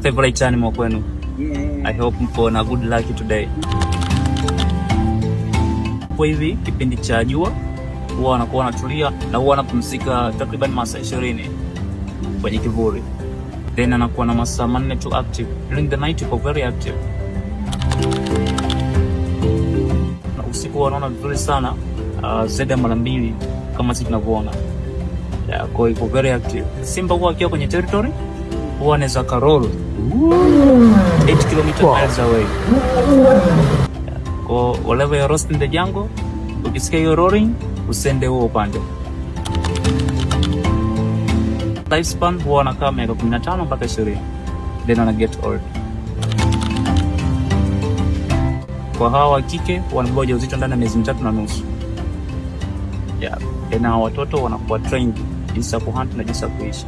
Favorite animal kwenu? I hope mpo na good luck today. Kwa hivi kipindi cha jua huwa wanakuwa wanatulia na huwa wanapumzika takriban masaa 20 kwenye kivuli, then anakuwa na masaa 4 tu active. During the night yuko very active, na usiku wanaona vizuri sana, zaidi ya mara 2 kama sisi tunavyoona. Kwa hiyo very active. Simba huwa akiwa kwenye territory huwa anaweza karol 8 miles away. Kwa whatever you're lost in the jungle, ukisikia hiyo roaring, usende huo upande. Lifespan huwa anakaa miaka 15 mpaka 20, then wana get old. Kwa hawa wa kike wanabeba ujauzito ndani ya miezi 3.5. Na watoto wanakuwa trained jinsi ya kuhunt na jinsi ya kuishi.